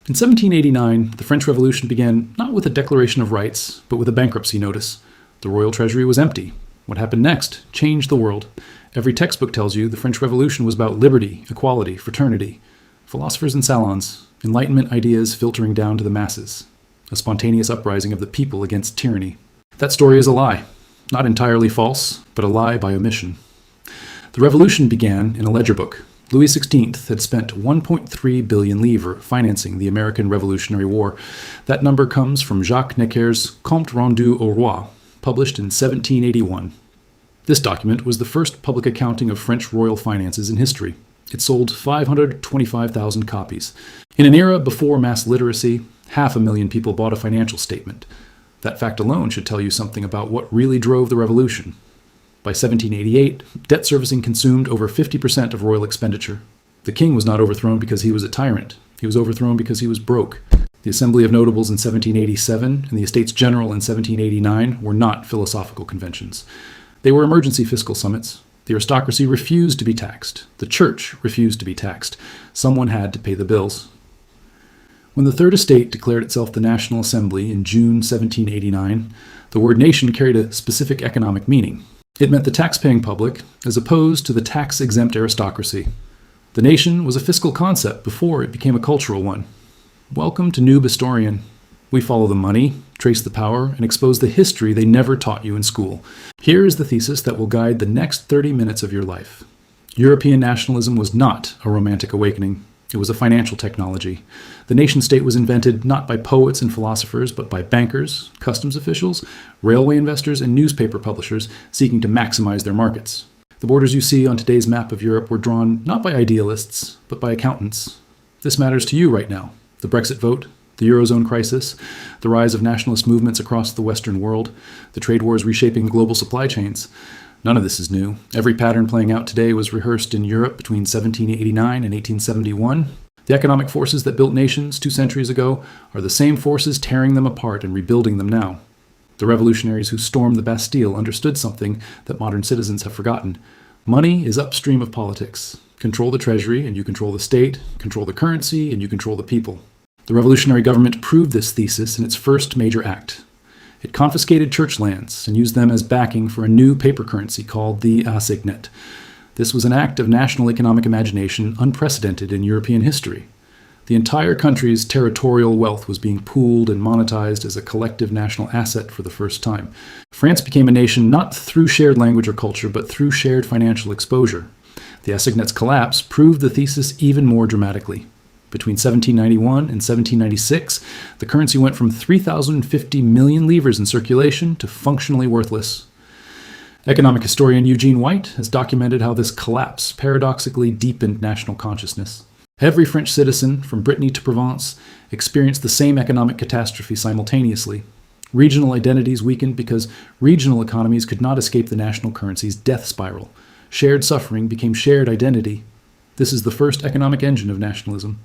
In 1789, the French Revolution began not with a declaration of rights, but with a bankruptcy notice. The royal treasury was empty. What happened next changed the world. Every textbook tells you the French Revolution was about liberty, equality, fraternity, philosophers in salons, Enlightenment ideas filtering down to the masses, a spontaneous uprising of the people against tyranny. That story is a lie. Not entirely false, but a lie by omission. The revolution began in a ledger book. Louis XVI had spent 1.3 billion livres financing the American Revolutionary War. That number comes from Jacques Necker's Compte Rendu au Roi, published in 1781. This document was the first public accounting of French royal finances in history. It sold 525,000 copies. In an era before mass literacy, 500,000 people bought a financial statement. That fact alone should tell you something about what really drove the revolution. By 1788, debt servicing consumed over 50% of royal expenditure. The king was not overthrown because he was a tyrant. He was overthrown because he was broke. The Assembly of Notables in 1787 and the Estates General in 1789 were not philosophical conventions. They were emergency fiscal summits. The aristocracy refused to be taxed. The church refused to be taxed. Someone had to pay the bills. When the Third Estate declared itself the National Assembly in June 1789, the word nation carried a specific economic meaning. It meant the tax-paying public, as opposed to the tax-exempt aristocracy. The nation was a fiscal concept before it became a cultural one. Welcome to Noob Historian. We follow the money, trace the power, and expose the history they never taught you in school. Here is the thesis that will guide the next 30 minutes of your life. European nationalism was not a romantic awakening. It was a financial technology. The nation-state was invented not by poets and philosophers, but by bankers, customs officials, railway investors, and newspaper publishers seeking to maximize their markets. The borders you see on today's map of Europe were drawn not by idealists, but by accountants. This matters to you right now. The Brexit vote, the Eurozone crisis, the rise of nationalist movements across the Western world, the trade wars reshaping global supply chains. None of this is new. Every pattern playing out today was rehearsed in Europe between 1789 and 1871. The economic forces that built nations 2 centuries ago are the same forces tearing them apart and rebuilding them now. The revolutionaries who stormed the Bastille understood something that modern citizens have forgotten. Money is upstream of politics. Control the treasury and you control the state, control the currency and you control the people. The revolutionary government proved this thesis in its first major act. It confiscated church lands and used them as backing for a new paper currency called the assignat. This was an act of national economic imagination unprecedented in European history. The entire country's territorial wealth was being pooled and monetized as a collective national asset for the first time. France became a nation not through shared language or culture, but through shared financial exposure. The assignat's collapse proved the thesis even more dramatically. Between 1791 and 1796, the currency went from 3,050 million livres in circulation to functionally worthless. Economic historian Eugene White has documented how this collapse paradoxically deepened national consciousness. Every French citizen, from Brittany to Provence, experienced the same economic catastrophe simultaneously. Regional identities weakened because regional economies could not escape the national currency's death spiral. Shared suffering became shared identity. This is the first economic engine of nationalism.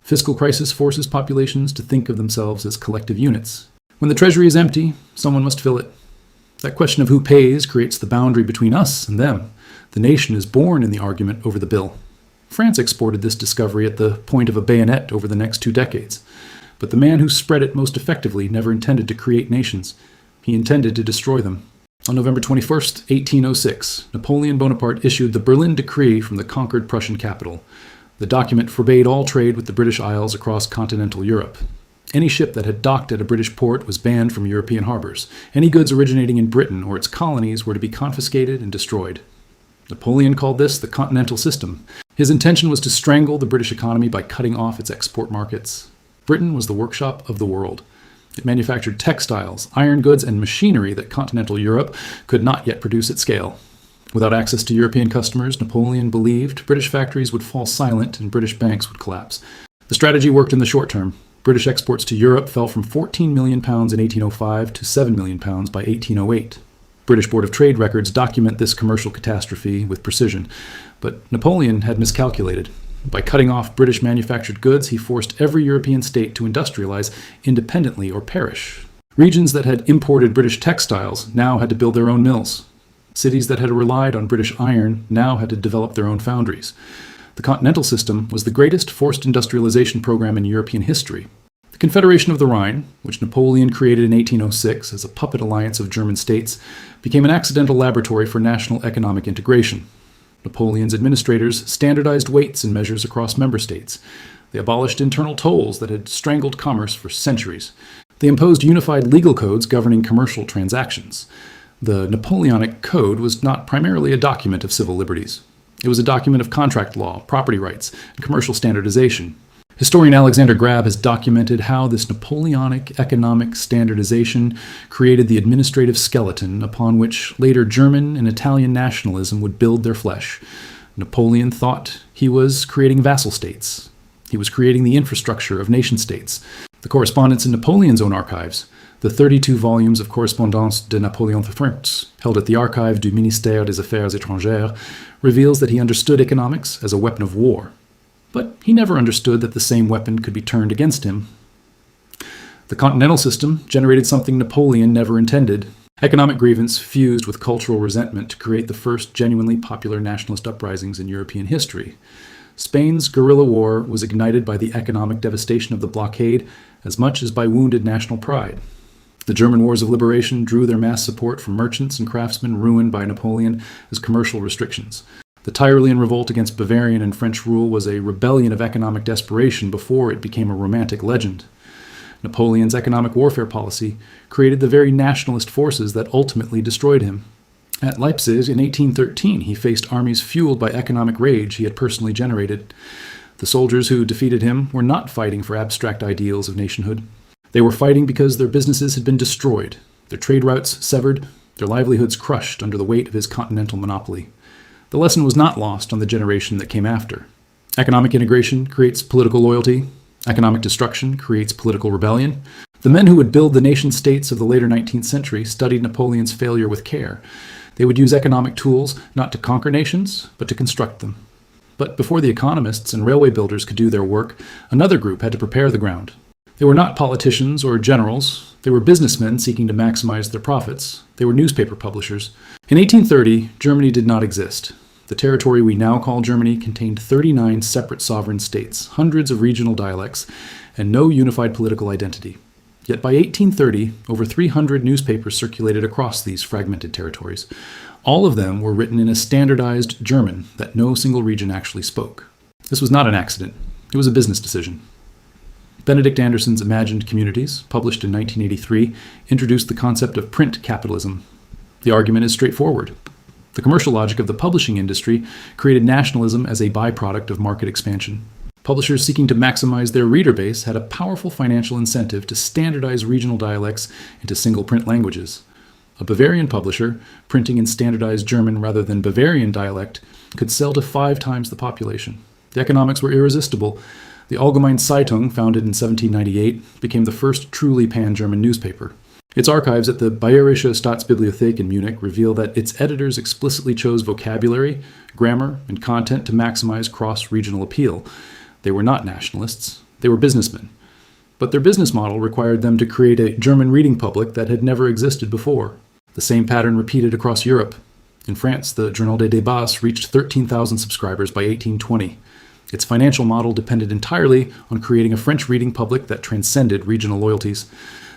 Fiscal crisis forces populations to think of themselves as collective units. When the treasury is empty, someone must fill it. That question of who pays creates the boundary between us and them. The nation is born in the argument over the bill. France exported this discovery at the point of a bayonet over the next 2 decades. But the man who spread it most effectively never intended to create nations. He intended to destroy them. On November 21st, 1806, Napoleon Bonaparte issued the Berlin Decree from the conquered Prussian capital. The document forbade all trade with the British Isles across continental Europe. Any ship that had docked at a British port was banned from European harbors. Any goods originating in Britain or its colonies were to be confiscated and destroyed. Napoleon called this the Continental System. His intention was to strangle the British economy by cutting off its export markets. Britain was the workshop of the world. It manufactured textiles, iron goods, and machinery that continental Europe could not yet produce at scale. Without access to European customers, Napoleon believed British factories would fall silent and British banks would collapse. The strategy worked in the short term. British exports to Europe fell from £14 million in 1805 to £7 million by 1808. British Board of Trade records document this commercial catastrophe with precision, but Napoleon had miscalculated. By cutting off British manufactured goods, he forced every European state to industrialize independently or perish. Regions that had imported British textiles now had to build their own mills. Cities that had relied on British iron now had to develop their own foundries. The Continental System was the greatest forced industrialization program in European history. The Confederation of the Rhine, which Napoleon created in 1806 as a puppet alliance of German states, became an accidental laboratory for national economic integration. Napoleon's administrators standardized weights and measures across member states. They abolished internal tolls that had strangled commerce for centuries. They imposed unified legal codes governing commercial transactions. The Napoleonic Code was not primarily a document of civil liberties. It was a document of contract law, property rights, and commercial standardization. Historian Alexander Grab has documented how this Napoleonic economic standardization created the administrative skeleton upon which later German and Italian nationalism would build their flesh. Napoleon thought he was creating vassal states. He was creating the infrastructure of nation-states. The correspondence in Napoleon's own archives, the 32 volumes of Correspondance de Napoléon III, held at the Archive du Ministère des Affaires étrangères, reveals that he understood economics as a weapon of war. But he never understood that the same weapon could be turned against him. The Continental System generated something Napoleon never intended. Economic grievance fused with cultural resentment to create the first genuinely popular nationalist uprisings in European history. Spain's guerrilla war was ignited by the economic devastation of the blockade as much as by wounded national pride. The German wars of liberation drew their mass support from merchants and craftsmen ruined by Napoleon as commercial restrictions. The Tyrolean revolt against Bavarian and French rule was a rebellion of economic desperation before it became a romantic legend. Napoleon's economic warfare policy created the very nationalist forces that ultimately destroyed him. At Leipzig in 1813, he faced armies fueled by economic rage he had personally generated. The soldiers who defeated him were not fighting for abstract ideals of nationhood. They were fighting because their businesses had been destroyed, their trade routes severed, their livelihoods crushed under the weight of his continental monopoly. The lesson was not lost on the generation that came after. Economic integration creates political loyalty. Economic destruction creates political rebellion. The men who would build the nation-states of the later 19th century studied Napoleon's failure with care. They would use economic tools not to conquer nations, but to construct them. But before the economists and railway builders could do their work, another group had to prepare the ground. They were not politicians or generals. They were businessmen seeking to maximize their profits. They were newspaper publishers. In 1830, Germany did not exist. The territory we now call Germany contained 39 separate sovereign states, hundreds of regional dialects, and no unified political identity. Yet by 1830, over 300 newspapers circulated across these fragmented territories. All of them were written in a standardized German that no single region actually spoke. This was not an accident. It was a business decision. Benedict Anderson's Imagined Communities, published in 1983, introduced the concept of print capitalism. The argument is straightforward. The commercial logic of the publishing industry created nationalism as a byproduct of market expansion. Publishers seeking to maximize their reader base had a powerful financial incentive to standardize regional dialects into single print languages. A Bavarian publisher, printing in standardized German rather than Bavarian dialect, could sell to 5 times the population. The economics were irresistible. The Allgemeine Zeitung, founded in 1798, became the first truly pan-German newspaper. Its archives at the Bayerische Staatsbibliothek in Munich reveal that its editors explicitly chose vocabulary, grammar, and content to maximize cross-regional appeal. They were not nationalists. They were businessmen. But their business model required them to create a German reading public that had never existed before. The same pattern repeated across Europe. In France, the Journal des Débats reached 13,000 subscribers by 1820. Its financial model depended entirely on creating a French reading public that transcended regional loyalties.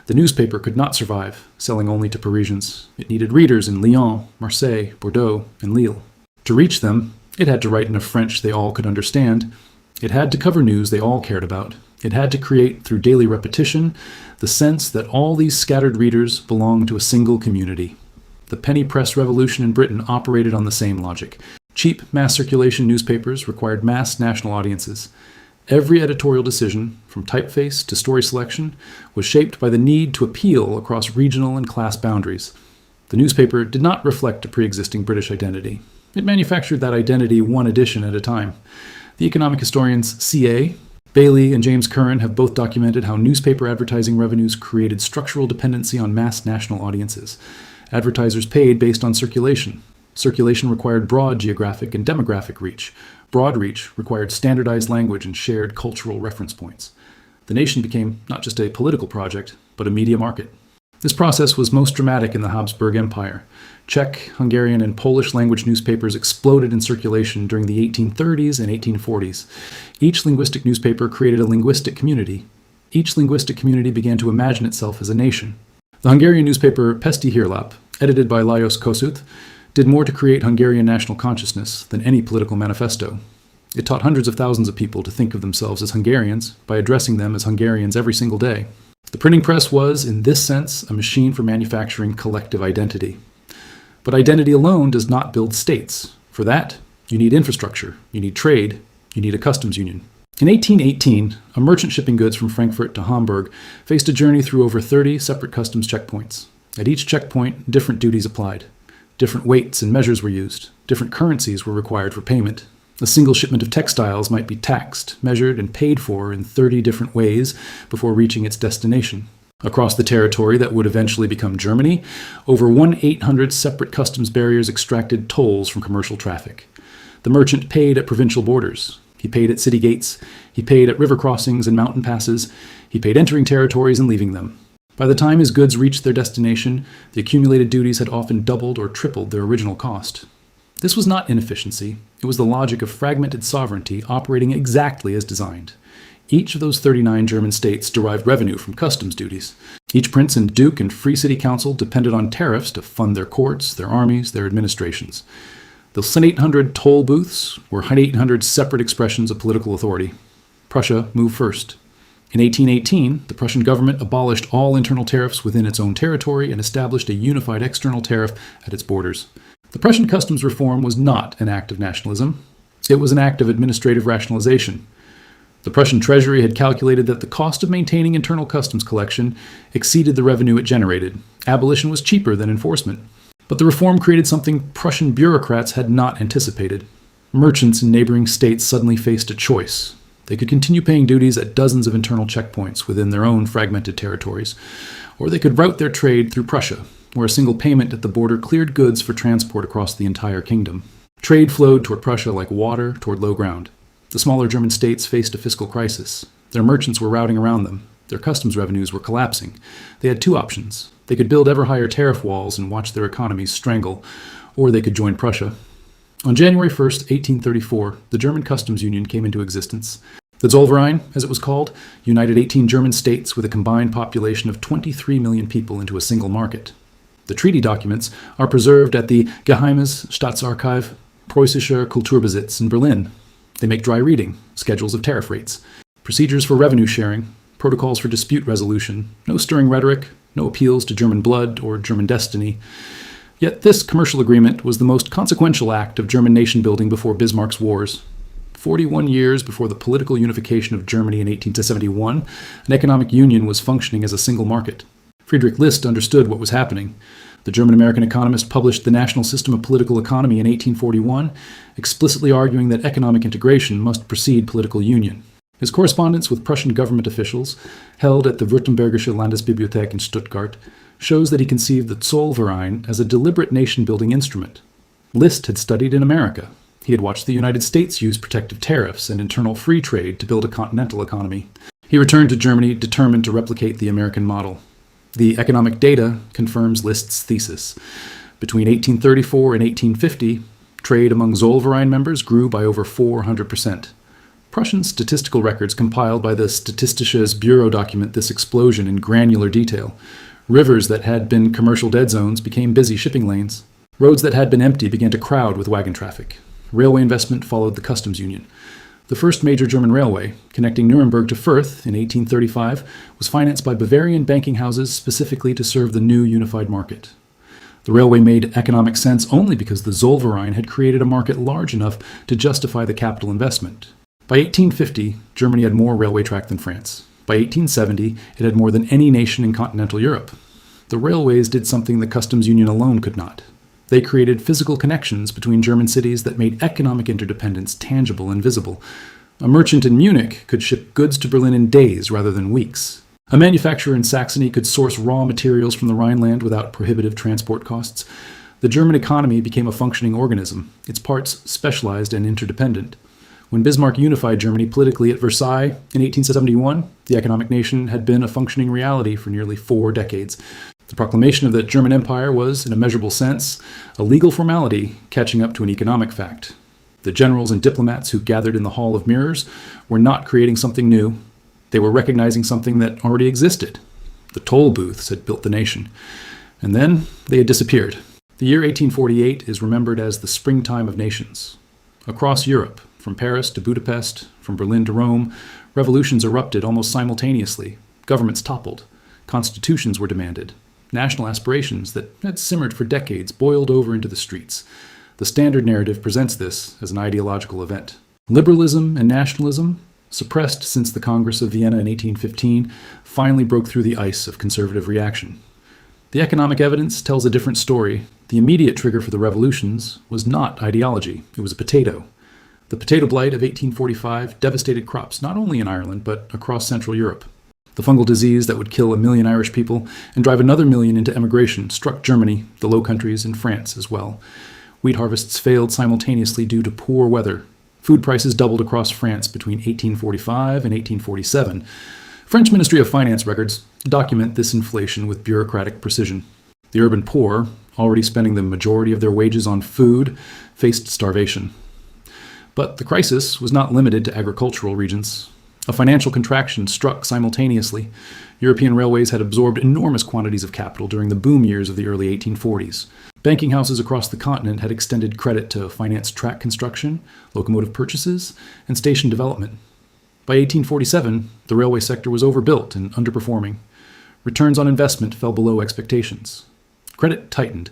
The newspaper could not survive, selling only to Parisians. It needed readers in Lyon, Marseille, Bordeaux, and Lille. To reach them, it had to write in a French they all could understand. It had to cover news they all cared about. It had to create, through daily repetition, the sense that all these scattered readers belonged to a single community. The penny press revolution in Britain operated on the same logic. Cheap mass circulation newspapers required mass national audiences. Every editorial decision, from typeface to story selection, was shaped by the need to appeal across regional and class boundaries. The newspaper did not reflect a pre-existing British identity. It manufactured that identity one edition at a time. The economic historians C.A. Bailey and James Curran have both documented how newspaper advertising revenues created structural dependency on mass national audiences. Advertisers paid based on circulation. Circulation required broad geographic and demographic reach. Broad reach required standardized language and shared cultural reference points. The nation became not just a political project, but a media market. This process was most dramatic in the Habsburg Empire. Czech, Hungarian, and Polish language newspapers exploded in circulation during the 1830s and 1840s. Each linguistic newspaper created a linguistic community. Each linguistic community began to imagine itself as a nation. The Hungarian newspaper Pesti Hírlap, edited by Lajos Kossuth, did more to create Hungarian national consciousness than any political manifesto. It taught hundreds of thousands of people to think of themselves as Hungarians by addressing them as Hungarians every single day. The printing press was, in this sense, a machine for manufacturing collective identity. But identity alone does not build states. For that, you need infrastructure, you need trade, you need a customs union. In 1818, a merchant shipping goods from Frankfurt to Hamburg faced a journey through over 30 separate customs checkpoints. At each checkpoint, different duties applied. Different weights and measures were used. Different currencies were required for payment. A single shipment of textiles might be taxed, measured, and paid for in 30 different ways before reaching its destination. Across the territory that would eventually become Germany, over 1,800 separate customs barriers extracted tolls from commercial traffic. The merchant paid at provincial borders. He paid at city gates. He paid at river crossings and mountain passes. He paid entering territories and leaving them. By the time his goods reached their destination, the accumulated duties had often doubled or tripled their original cost. This was not inefficiency. It was the logic of fragmented sovereignty operating exactly as designed. Each of those 39 German states derived revenue from customs duties. Each prince and duke and free city council depended on tariffs to fund their courts, their armies, their administrations. Those 800 toll booths were 800 separate expressions of political authority. Prussia moved first. In 1818, the Prussian government abolished all internal tariffs within its own territory and established a unified external tariff at its borders. The Prussian customs reform was not an act of nationalism. It was an act of administrative rationalization. The Prussian treasury had calculated that the cost of maintaining internal customs collection exceeded the revenue it generated. Abolition was cheaper than enforcement. But the reform created something Prussian bureaucrats had not anticipated. Merchants in neighboring states suddenly faced a choice. They could continue paying duties at dozens of internal checkpoints within their own fragmented territories, or they could route their trade through Prussia, where a single payment at the border cleared goods for transport across the entire kingdom. Trade flowed toward Prussia like water toward low ground. The smaller German states faced a fiscal crisis. Their merchants were routing around them. Their customs revenues were collapsing. They had two options. They could build ever higher tariff walls and watch their economies strangle, or they could join Prussia. On January 1st, 1834, the German Customs Union came into existence. The Zollverein, as it was called, united 18 German states with a combined population of 23 million people into a single market. The treaty documents are preserved at the Geheimes Staatsarchiv Preußischer Kulturbesitz in Berlin. They make dry reading, schedules of tariff rates, procedures for revenue sharing, protocols for dispute resolution, no stirring rhetoric, no appeals to German blood or German destiny. Yet this commercial agreement was the most consequential act of German nation-building before Bismarck's wars. 41 years before the political unification of Germany in 1871, an economic union was functioning as a single market. Friedrich List understood what was happening. The German-American economist published The National System of Political Economy in 1841, explicitly arguing that economic integration must precede political union. His correspondence with Prussian government officials, held at the Württembergische Landesbibliothek in Stuttgart, shows that he conceived the Zollverein as a deliberate nation-building instrument. List had studied in America. He had watched the United States use protective tariffs and internal free trade to build a continental economy. He returned to Germany determined to replicate the American model. The economic data confirms List's thesis. Between 1834 and 1850, trade among Zollverein members grew by over 400%. Prussian statistical records compiled by the Statistisches Bureau document this explosion in granular detail. Rivers that had been commercial dead zones became busy shipping lanes. Roads that had been empty began to crowd with wagon traffic. Railway investment followed the customs union. The first major German railway, connecting Nuremberg to Fürth in 1835, was financed by Bavarian banking houses specifically to serve the new unified market. The railway made economic sense only because the Zollverein had created a market large enough to justify the capital investment. By 1850, Germany had more railway track than France. By 1870, it had more than any nation in continental Europe. The railways did something the customs union alone could not. They created physical connections between German cities that made economic interdependence tangible and visible. A merchant in Munich could ship goods to Berlin in days rather than weeks. A manufacturer in Saxony could source raw materials from the Rhineland without prohibitive transport costs. The German economy became a functioning organism, its parts specialized and interdependent. When Bismarck unified Germany politically at Versailles in 1871, the economic nation had been a functioning reality for nearly 4 decades. The proclamation of the German Empire was, in a measurable sense, a legal formality catching up to an economic fact. The generals and diplomats who gathered in the Hall of Mirrors were not creating something new. They were recognizing something that already existed. The toll booths had built the nation. And then they had disappeared. The year 1848 is remembered as the springtime of nations. Across Europe, from Paris to Budapest, from Berlin to Rome, revolutions erupted almost simultaneously. Governments toppled. Constitutions were demanded. National aspirations that had simmered for decades boiled over into the streets. The standard narrative presents this as an ideological event. Liberalism and nationalism, suppressed since the Congress of Vienna in 1815, finally broke through the ice of conservative reaction. The economic evidence tells a different story. The immediate trigger for the revolutions was not ideology, it was a potato. The potato blight of 1845 devastated crops not only in Ireland, but across Central Europe. The fungal disease that would kill 1 million Irish people and drive another million into emigration struck Germany, the Low Countries, and France as well. Wheat harvests failed simultaneously due to poor weather. Food prices doubled across France between 1845 and 1847. French Ministry of Finance records document this inflation with bureaucratic precision. The urban poor, already spending the majority of their wages on food, faced starvation. But the crisis was not limited to agricultural regions. A financial contraction struck simultaneously. European railways had absorbed enormous quantities of capital during the boom years of the early 1840s. Banking houses across the continent had extended credit to finance track construction, locomotive purchases, and station development. By 1847, the railway sector was overbuilt and underperforming. Returns on investment fell below expectations. Credit tightened.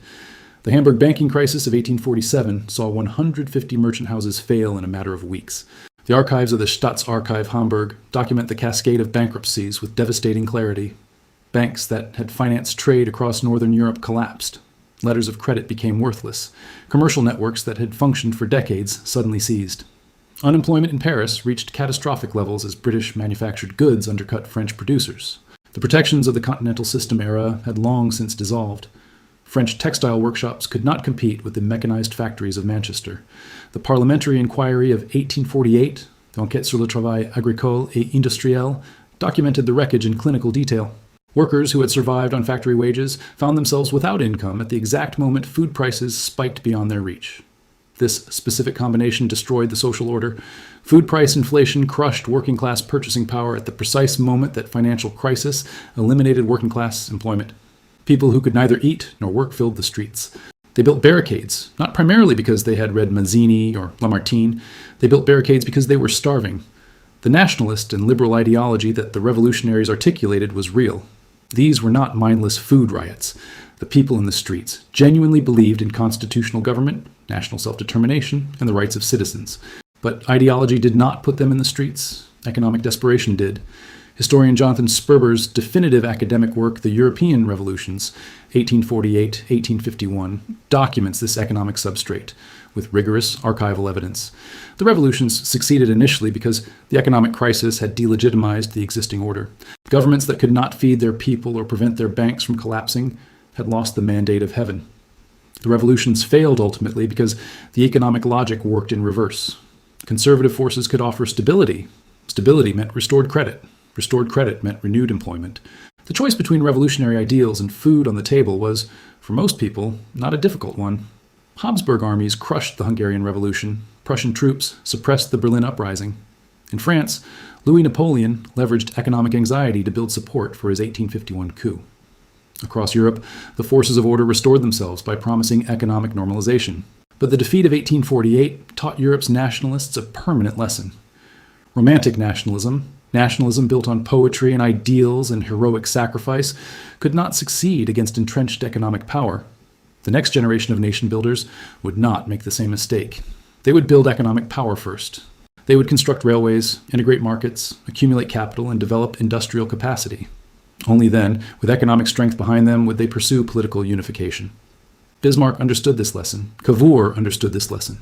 The Hamburg banking crisis of 1847 saw 150 merchant houses fail in a matter of weeks. The archives of the Staatsarchiv Hamburg document the cascade of bankruptcies with devastating clarity. Banks that had financed trade across northern Europe collapsed. Letters of credit became worthless. Commercial networks that had functioned for decades suddenly ceased. Unemployment in Paris reached catastrophic levels as British manufactured goods undercut French producers. The protections of the continental system era had long since dissolved. French textile workshops could not compete with the mechanized factories of Manchester. The parliamentary inquiry of 1848, Enquête sur le travail agricole et industriel, documented the wreckage in clinical detail. Workers who had survived on factory wages found themselves without income at the exact moment food prices spiked beyond their reach. This specific combination destroyed the social order. Food price inflation crushed working-class purchasing power at the precise moment that financial crisis eliminated working-class employment. People who could neither eat nor work filled the streets. They built barricades, not primarily because they had read Mazzini or Lamartine. They built barricades because they were starving. The nationalist and liberal ideology that the revolutionaries articulated was real. These were not mindless food riots. The people in the streets genuinely believed in constitutional government, national self-determination, and the rights of citizens. But ideology did not put them in the streets. Economic desperation did. Historian Jonathan Sperber's definitive academic work, The European Revolutions, 1848-1851, documents this economic substrate with rigorous archival evidence. The revolutions succeeded initially because the economic crisis had delegitimized the existing order. Governments that could not feed their people or prevent their banks from collapsing had lost the mandate of heaven. The revolutions failed ultimately because the economic logic worked in reverse. Conservative forces could offer stability. Stability meant restored credit. Restored credit meant renewed employment. The choice between revolutionary ideals and food on the table was, for most people, not a difficult one. Habsburg armies crushed the Hungarian Revolution. Prussian troops suppressed the Berlin Uprising. In France, Louis Napoleon leveraged economic anxiety to build support for his 1851 coup. Across Europe, the forces of order restored themselves by promising economic normalization. But the defeat of 1848 taught Europe's nationalists a permanent lesson. Romantic nationalism, nationalism built on poetry and ideals and heroic sacrifice, could not succeed against entrenched economic power. The next generation of nation builders would not make the same mistake. They would build economic power first. They would construct railways, integrate markets, accumulate capital, and develop industrial capacity. Only then, with economic strength behind them, would they pursue political unification. Bismarck understood this lesson. Cavour understood this lesson.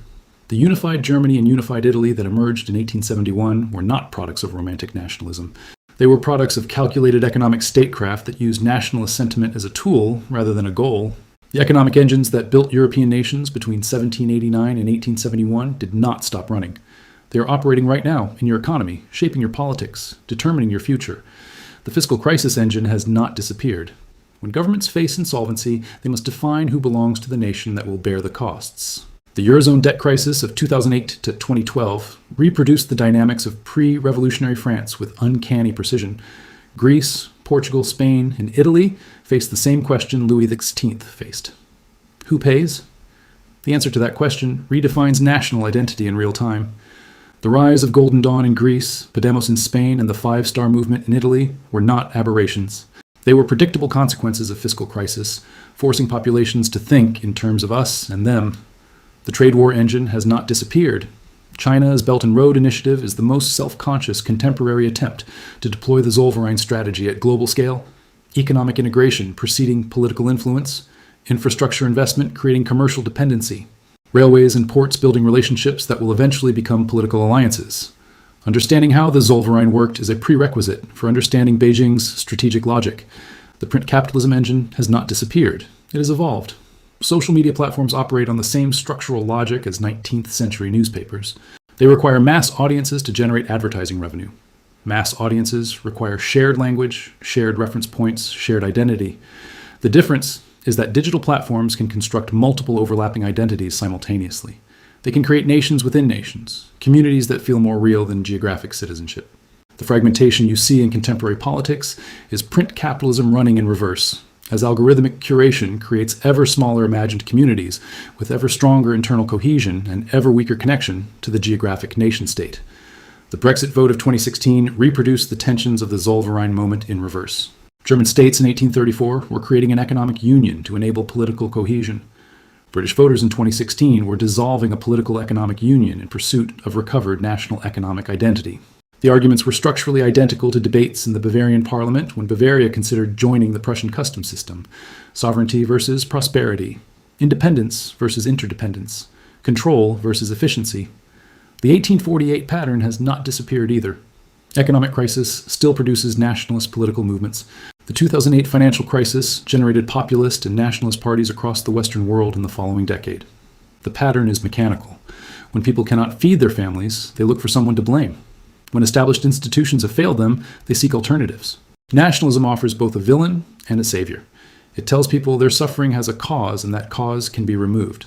The unified Germany and unified Italy that emerged in 1871 were not products of romantic nationalism. They were products of calculated economic statecraft that used nationalist sentiment as a tool rather than a goal. The economic engines that built European nations between 1789 and 1871 did not stop running. They are operating right now in your economy, shaping your politics, determining your future. The fiscal crisis engine has not disappeared. When governments face insolvency, they must define who belongs to the nation that will bear the costs. The Eurozone debt crisis of 2008 to 2012 reproduced the dynamics of pre-revolutionary France with uncanny precision. Greece, Portugal, Spain, and Italy faced the same question Louis XVI faced. Who pays? The answer to that question redefines national identity in real time. The rise of Golden Dawn in Greece, Podemos in Spain, and the Five-Star Movement in Italy were not aberrations. They were predictable consequences of fiscal crisis, forcing populations to think in terms of us and them. The trade war engine has not disappeared. China's Belt and Road Initiative is the most self-conscious contemporary attempt to deploy the Zollverein strategy at global scale. Economic integration preceding political influence, infrastructure investment creating commercial dependency, railways and ports building relationships that will eventually become political alliances. Understanding how the Zollverein worked is a prerequisite for understanding Beijing's strategic logic. The print capitalism engine has not disappeared. It has evolved. Social media platforms operate on the same structural logic as 19th century newspapers. They require mass audiences to generate advertising revenue. Mass audiences require shared language, shared reference points, shared identity. The difference is that digital platforms can construct multiple overlapping identities simultaneously. They can create nations within nations, communities that feel more real than geographic citizenship. The fragmentation you see in contemporary politics is print capitalism running in reverse, as algorithmic curation creates ever smaller imagined communities with ever stronger internal cohesion and ever weaker connection to the geographic nation-state. The Brexit vote of 2016 reproduced the tensions of the Zollverein moment in reverse. German states in 1834 were creating an economic union to enable political cohesion. British voters in 2016 were dissolving a political economic union in pursuit of recovered national economic identity. The arguments were structurally identical to debates in the Bavarian parliament when Bavaria considered joining the Prussian customs system. Sovereignty versus prosperity. Independence versus interdependence. Control versus efficiency. The 1848 pattern has not disappeared either. Economic crisis still produces nationalist political movements. The 2008 financial crisis generated populist and nationalist parties across the Western world in the following decade. The pattern is mechanical. When people cannot feed their families, they look for someone to blame. When established institutions have failed them, they seek alternatives. Nationalism offers both a villain and a savior. It tells people their suffering has a cause and that cause can be removed.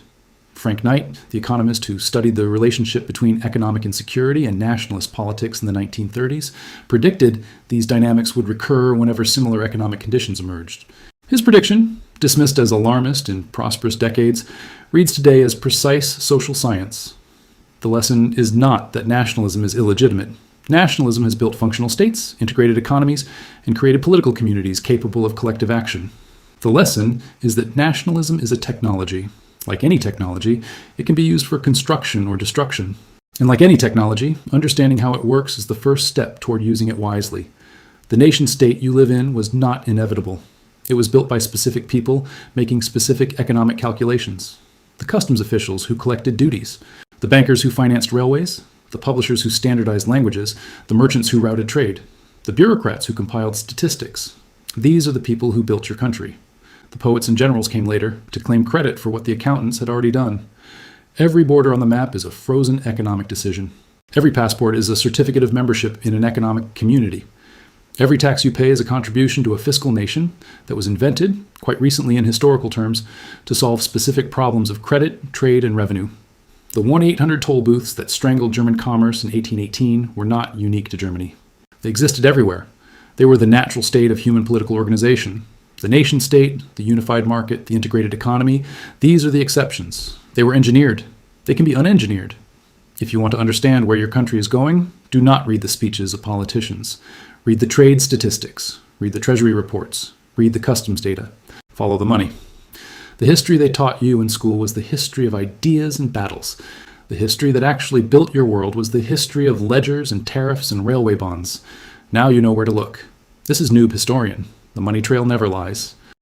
Frank Knight, the economist who studied the relationship between economic insecurity and nationalist politics in the 1930s, predicted these dynamics would recur whenever similar economic conditions emerged. His prediction, dismissed as alarmist in prosperous decades, reads today as precise social science. The lesson is not that nationalism is illegitimate. Nationalism has built functional states, integrated economies, and created political communities capable of collective action. The lesson is that nationalism is a technology. Like any technology, it can be used for construction or destruction. And like any technology, understanding how it works is the first step toward using it wisely. The nation-state you live in was not inevitable. It was built by specific people making specific economic calculations. The customs officials who collected duties, the bankers who financed railways, the publishers who standardized languages, the merchants who routed trade, the bureaucrats who compiled statistics. These are the people who built your country. The poets and generals came later to claim credit for what the accountants had already done. Every border on the map is a frozen economic decision. Every passport is a certificate of membership in an economic community. Every tax you pay is a contribution to a fiscal nation that was invented, quite recently in historical terms, to solve specific problems of credit, trade, and revenue. The 1-800 toll booths that strangled German commerce in 1818 were not unique to Germany. They existed everywhere. They were the natural state of human political organization. The nation-state, the unified market, the integrated economy, these are the exceptions. They were engineered. They can be unengineered. If you want to understand where your country is going, do not read the speeches of politicians. Read the trade statistics. Read the treasury reports. Read the customs data. Follow the money. The history they taught you in school was the history of ideas and battles. The history that actually built your world was the history of ledgers and tariffs and railway bonds. Now you know where to look. This is Noob Historian. The money trail never lies.